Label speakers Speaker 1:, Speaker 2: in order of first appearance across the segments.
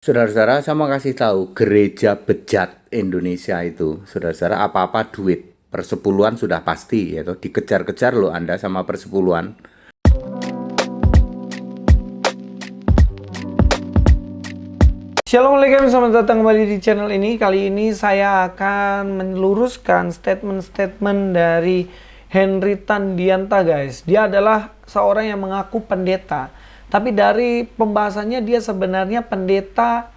Speaker 1: Saudara-saudara, saya mau kasih tahu gereja bejat Indonesia itu, saudara-saudara, apa-apa duit persepuluhan sudah pasti, yaitu dikejar-kejar loh Anda sama persepuluhan.
Speaker 2: Assalamualaikum, selamat datang kembali di channel ini. Kali ini saya akan meluruskan statement-statement dari Henry Tandianta, guys. Dia adalah seorang yang mengaku pendeta, tapi dari pembahasannya dia sebenarnya pendeta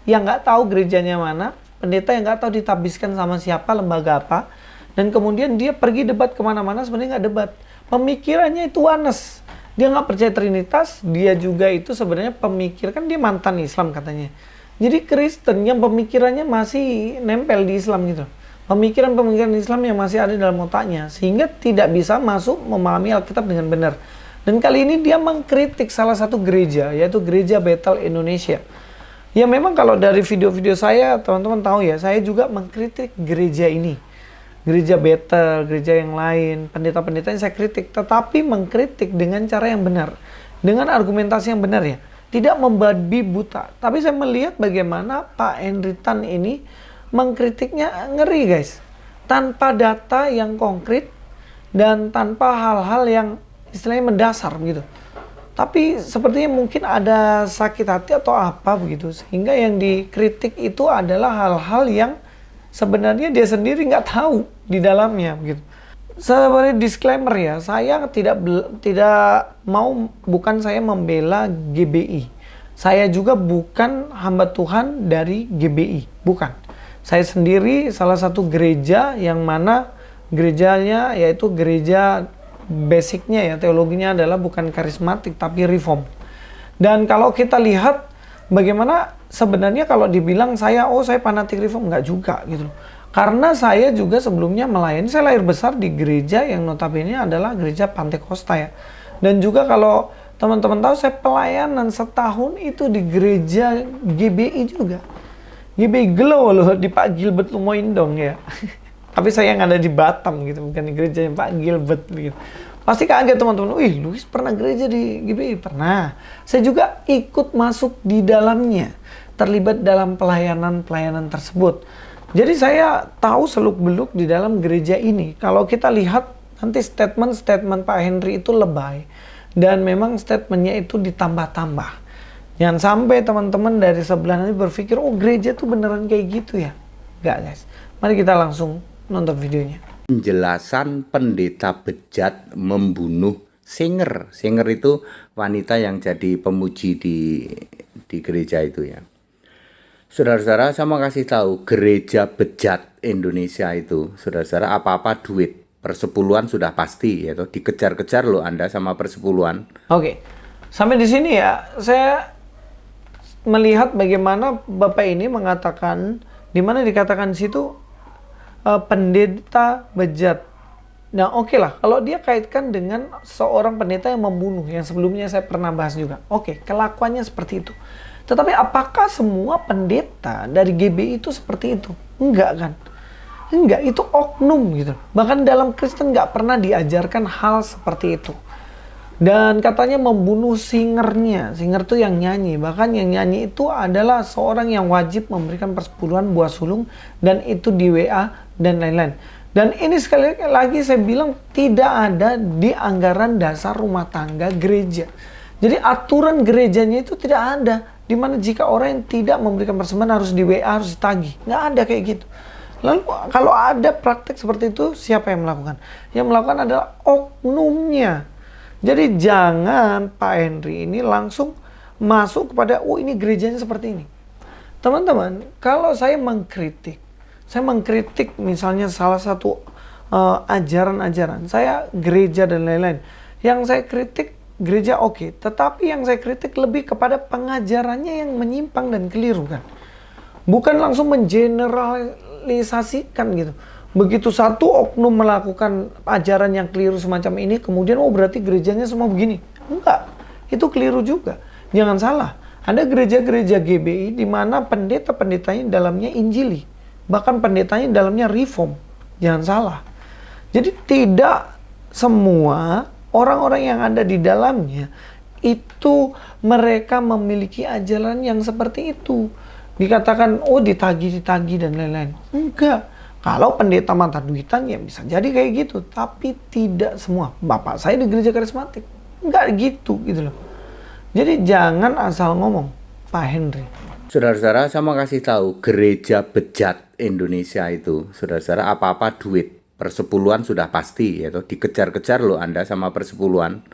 Speaker 2: yang nggak tahu gerejanya mana, pendeta yang nggak tahu ditabiskan sama siapa, lembaga apa, dan kemudian dia pergi debat kemana-mana, sebenarnya nggak debat. Pemikirannya itu anes. Dia nggak percaya Trinitas, dia juga itu sebenarnya pemikir, kan dia mantan Islam katanya. Jadi Kristen yang pemikirannya masih nempel di Islam gitu. Pemikiran-pemikiran Islam yang masih ada dalam otaknya, sehingga tidak bisa masuk memahami Alkitab dengan benar. Dan kali ini dia mengkritik salah satu gereja, yaitu Gereja Bethel Indonesia. Ya memang kalau dari video-video saya, teman-teman tahu ya, saya juga mengkritik gereja ini. Gereja Bethel, gereja yang lain, pendeta-pendeta yang saya kritik. Tetapi mengkritik dengan cara yang benar. Dengan argumentasi yang benar ya. Tidak membabi buta. Tapi saya melihat bagaimana Pak Henry Tan ini mengkritiknya ngeri, guys. Tanpa data yang konkret dan tanpa hal-hal yang istilahnya mendasar begitu. Tapi sepertinya mungkin ada sakit hati atau apa begitu, sehingga yang dikritik itu adalah hal-hal yang sebenarnya dia sendiri nggak tahu di dalamnya begitu. Sebagai disclaimer ya, saya bukan saya membela GBI. Saya juga bukan hamba Tuhan dari GBI, bukan. Saya sendiri salah satu gereja yang mana gerejanya yaitu gereja basicnya ya, teologinya adalah bukan karismatik tapi reform. Dan kalau kita lihat bagaimana sebenarnya kalau dibilang saya fanatik reform, enggak juga gitu loh. Karena saya juga sebelumnya melayani, saya lahir besar di gereja yang notabene adalah gereja Pantekosta ya. Dan juga kalau teman-teman tahu, saya pelayanan setahun itu di gereja GBI juga. GBI Glow loh, di Pak Gilbert Lumoindong ya. Tapi saya yang ada di Batam gitu, bukan di gereja yang Pak Gilbert gitu. Pasti kaget teman-teman, wih Luis pernah gereja di GBI? Pernah. Saya juga ikut masuk di dalamnya, terlibat dalam pelayanan-pelayanan tersebut. Jadi saya tahu seluk-beluk di dalam gereja ini. Kalau kita lihat nanti statement-statement Pak Henry itu lebay. Dan memang statementnya itu ditambah-tambah. Jangan sampai teman-teman dari sebelah nanti berpikir, oh gereja tuh beneran kayak gitu ya. Enggak guys. Mari kita langsung nonton videonya.
Speaker 1: Penjelasan pendeta bejat membunuh singer. Singer itu wanita yang jadi pemuji di gereja itu ya. Saudara-saudara, saya mau kasih tahu gereja bejat Indonesia itu, saudara-saudara, apa-apa duit persepuluhan sudah pasti, yaitu dikejar-kejar loh Anda sama persepuluhan.
Speaker 2: Oke, sampai di sini ya, saya melihat bagaimana Bapak ini mengatakan, di mana dikatakan di situ pendeta bejat. Nah oke lah, kalau dia kaitkan dengan seorang pendeta yang membunuh, yang sebelumnya saya pernah bahas juga. Oke, kelakuannya seperti itu. Tetapi apakah semua pendeta dari GBI itu seperti itu? Enggak kan? Enggak, itu oknum gitu. Bahkan dalam Kristen nggak pernah diajarkan hal seperti itu. Dan katanya membunuh singernya. Singer itu yang nyanyi. Bahkan yang nyanyi itu adalah seorang yang wajib memberikan persepuluhan buah sulung. Dan itu di WA dan lain-lain. Dan ini sekali lagi saya bilang tidak ada di anggaran dasar rumah tangga gereja. Jadi aturan gerejanya itu tidak ada. Dimana jika orang yang tidak memberikan persembahan harus di WA, harus ditagih. Nggak ada kayak gitu. Lalu kalau ada praktek seperti itu, siapa yang melakukan? Yang melakukan adalah oknumnya. Jadi jangan Pak Henry ini langsung masuk kepada, oh ini gerejanya seperti ini. Teman-teman, kalau saya mengkritik misalnya salah satu ajaran-ajaran, saya gereja dan lain-lain. Yang saya kritik gereja oke, tetapi yang saya kritik lebih kepada pengajarannya yang menyimpang dan keliru kan. Bukan langsung mengeneralisasikan gitu. Begitu satu oknum melakukan ajaran yang keliru semacam ini, kemudian oh berarti gerejanya semua begini. Enggak, itu keliru juga. Jangan salah, ada gereja-gereja GBI di mana pendeta-pendetanya dalamnya Injili. Bahkan pendetanya dalamnya reform. Jangan salah. Jadi tidak semua orang-orang yang ada di dalamnya itu mereka memiliki ajaran yang seperti itu. Dikatakan, oh ditagih dan lain-lain. Enggak. Kalau pendeta mata duitan ya bisa jadi kayak gitu. Tapi tidak semua. Bapak saya di gereja karismatik. Enggak gitu loh. Jadi jangan asal ngomong, Pak Henry.
Speaker 1: Saudara-saudara, saya mau kasih tahu, gereja bejat Indonesia itu, saudara-saudara, apa-apa duit persepuluhan sudah pasti, yaitu dikejar-kejar loh Anda sama persepuluhan.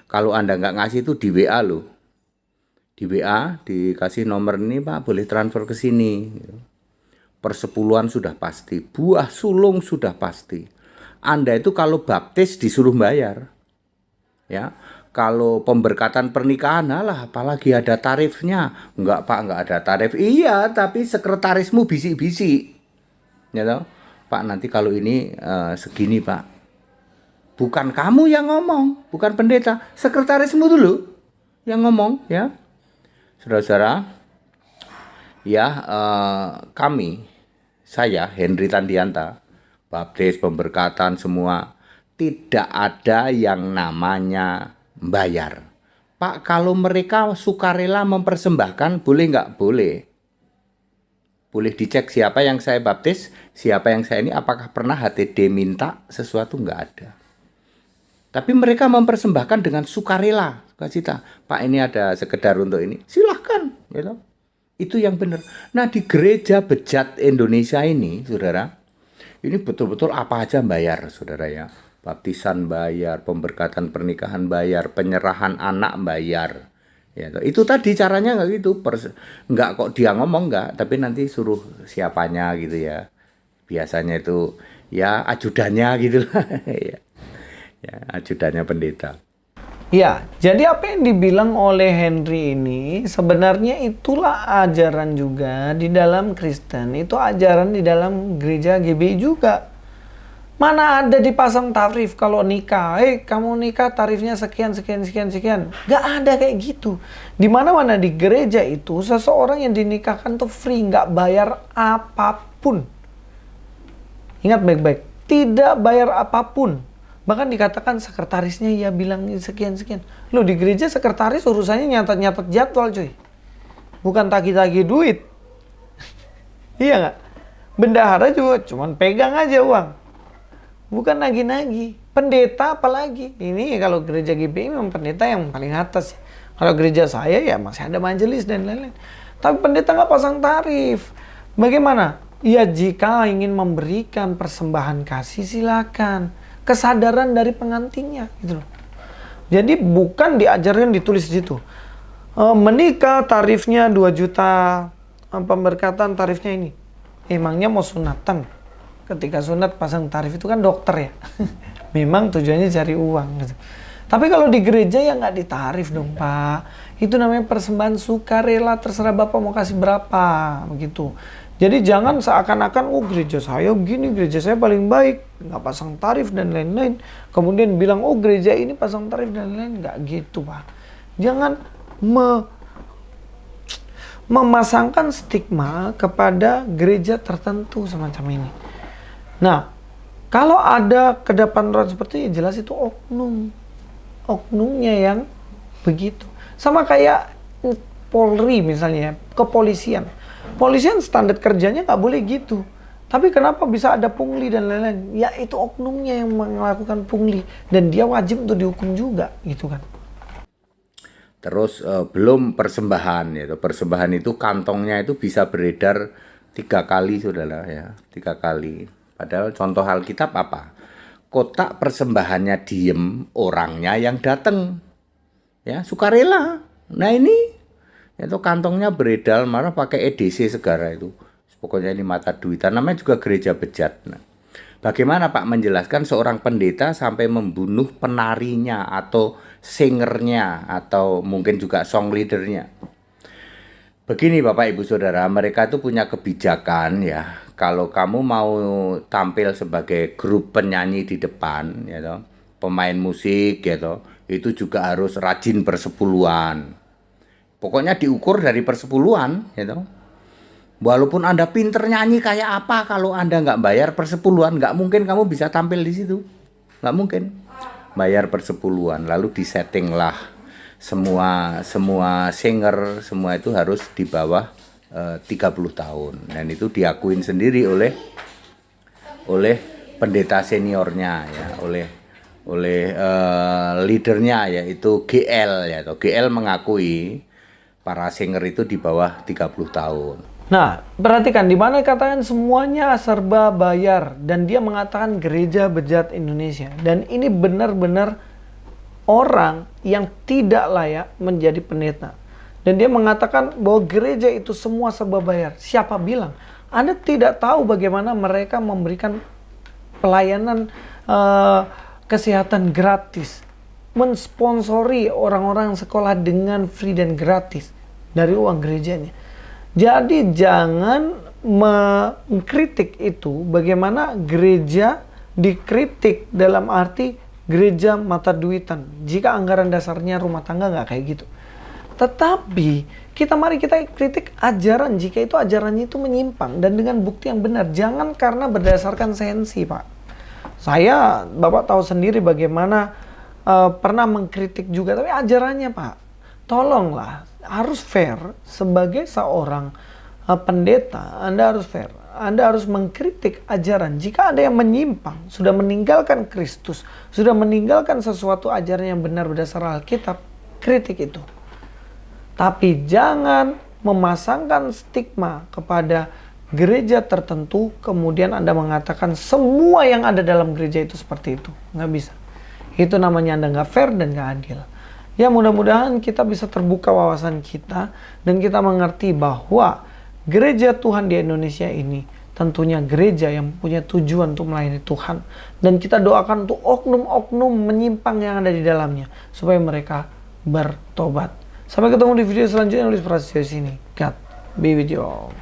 Speaker 1: Kalau Anda nggak ngasih itu di WA loh. Di WA dikasih nomor ini, Pak, boleh transfer ke sini. Persepuluhan sudah pasti, buah sulung sudah pasti. Anda itu kalau baptis disuruh bayar. Ya. Kalau pemberkatan pernikahan, alah, apalagi ada tarifnya. Enggak Pak, enggak ada tarif. Iya, tapi sekretarismu bisik-bisik. Ya toh? Pak, nanti kalau ini segini Pak. Bukan kamu yang ngomong, bukan pendeta. Sekretarismu dulu yang ngomong, ya. Saudara-saudara, ya saya Henry Tandianta, baptis, pemberkatan semua, tidak ada yang namanya bayar. Pak, kalau mereka sukarela mempersembahkan, boleh nggak? Boleh. Boleh dicek siapa yang saya baptis, siapa yang saya ini, apakah pernah HTD minta sesuatu? Nggak ada. Tapi mereka mempersembahkan dengan sukarela. Sukacita. Pak, ini ada sekedar untuk ini. Silahkan. Gitu. Itu yang benar. Nah, di gereja bejat Indonesia ini, saudara, ini betul-betul apa aja bayar, saudara ya. Baptisan bayar, pemberkatan pernikahan bayar, penyerahan anak bayar. Ya, itu tadi caranya nggak gitu. Nggak kok dia ngomong nggak, tapi nanti suruh siapanya gitu ya. Biasanya itu ya ajudannya gitu lah. Ya, ajudannya pendeta.
Speaker 2: Ya, jadi apa yang dibilang oleh Henry ini sebenarnya itulah ajaran juga di dalam Kristen. Itu ajaran di dalam gereja GBI juga. Mana ada dipasang tarif kalau nikah. Kamu nikah tarifnya sekian. Gak ada kayak gitu. Di mana-mana di gereja itu seseorang yang dinikahkan tuh free, nggak bayar apapun. Ingat baik-baik, tidak bayar apapun. Bahkan dikatakan sekretarisnya ya bilang sekian. Loh, di gereja sekretaris urusannya nyatet jadwal cuy. Bukan tagih-tagih duit. Iya nggak? Bendahara juga cuman pegang aja uang. Bukan nagih-nagih. Pendeta apalagi. Ini kalau gereja GBI memang pendeta yang paling atas. Kalau gereja saya ya masih ada majelis dan lain-lain. Tapi pendeta nggak pasang tarif. Bagaimana? Ya jika ingin memberikan persembahan kasih silakan. Kesadaran dari pengantinnya gitu loh. Jadi bukan diajarkan ditulis di situ. Menikah tarifnya 2 juta, pemberkatan tarifnya ini. Emangnya mau sunatan? Ketika sunat pasang tarif itu kan dokter ya. Memang tujuannya cari uang gitu. Tapi kalau di gereja ya nggak ditarif dong Pak. Itu namanya persembahan sukarela, terserah Bapak mau kasih berapa begitu. Jadi jangan seakan-akan, oh gereja saya begini, gereja saya paling baik, nggak pasang tarif dan lain-lain. Kemudian bilang, oh gereja ini pasang tarif dan lain-lain. Nggak gitu Pak. Jangan memasangkan stigma kepada gereja tertentu semacam ini. Nah, kalau ada kedapan roh seperti ini, jelas itu oknumnya yang begitu. Sama kayak Polri misalnya, kepolisian. Polisian standar kerjanya nggak boleh gitu. Tapi kenapa bisa ada pungli dan lain-lain? Ya itu oknumnya yang melakukan pungli. Dan dia wajib untuk dihukum juga gitu kan.
Speaker 1: Terus belum persembahan. Ya. Persembahan itu kantongnya itu bisa beredar 3 kali saudara ya. 3 kali. Padahal contoh Alkitab apa? Kotak persembahannya diem, orangnya yang datang. Ya, sukarela. Nah ini itu kantongnya beredar, malah pakai EDC segala itu. Pokoknya ini mata duitan, namanya juga gereja bejat. Nah, bagaimana Pak menjelaskan seorang pendeta sampai membunuh penarinya atau singernya atau mungkin juga song leadernya? Begini Bapak Ibu Saudara, mereka itu punya kebijakan ya. Kalau kamu mau tampil sebagai grup penyanyi di depan, ya toh, pemain musik, ya toh, itu juga harus rajin persepuluhan. Pokoknya diukur dari persepuluhan, gitu. Walaupun Anda pinter nyanyi kayak apa, kalau Anda nggak bayar persepuluhan, nggak mungkin kamu bisa tampil di situ. Nggak mungkin. Bayar persepuluhan, lalu disettinglah semua singer semua itu harus di bawah 30 tahun, dan itu diakuin sendiri oleh pendeta seniornya ya, oleh leadernya yaitu GL ya, atau GL mengakui para singer itu di bawah 30 tahun.
Speaker 2: Nah, perhatikan di mana katakan semuanya serba bayar dan dia mengatakan gereja bejat Indonesia, dan ini benar-benar orang yang tidak layak menjadi pendeta. Dan dia mengatakan bahwa gereja itu semua serba bayar. Siapa bilang? Anda tidak tahu bagaimana mereka memberikan pelayanan kesehatan gratis, mensponsori orang-orang sekolah dengan free dan gratis dari uang gerejanya. Jadi jangan mengkritik itu, bagaimana gereja dikritik dalam arti gereja mata duitan, jika anggaran dasarnya rumah tangga nggak kayak gitu. Tetapi mari kita kritik ajaran jika itu ajarannya itu menyimpang dan dengan bukti yang benar. Jangan karena berdasarkan sensi, Pak. Bapak tahu sendiri bagaimana pernah mengkritik juga, tapi ajarannya, Pak, tolonglah, harus fair. Sebagai seorang pendeta, Anda harus fair. Anda harus mengkritik ajaran. Jika ada yang menyimpang, sudah meninggalkan Kristus, sudah meninggalkan sesuatu ajaran yang benar berdasar Alkitab, kritik itu. Tapi jangan memasangkan stigma kepada gereja tertentu, kemudian Anda mengatakan semua yang ada dalam gereja itu seperti itu. Nggak bisa. Itu namanya Anda nggak fair dan nggak adil. Ya, mudah-mudahan kita bisa terbuka wawasan kita dan kita mengerti bahwa gereja Tuhan di Indonesia ini tentunya gereja yang punya tujuan untuk melayani Tuhan. Dan kita doakan untuk oknum-oknum menyimpang yang ada di dalamnya, supaya mereka bertobat. Sampai ketemu di video selanjutnya. Nulis Prasetyo sini. God be with you all.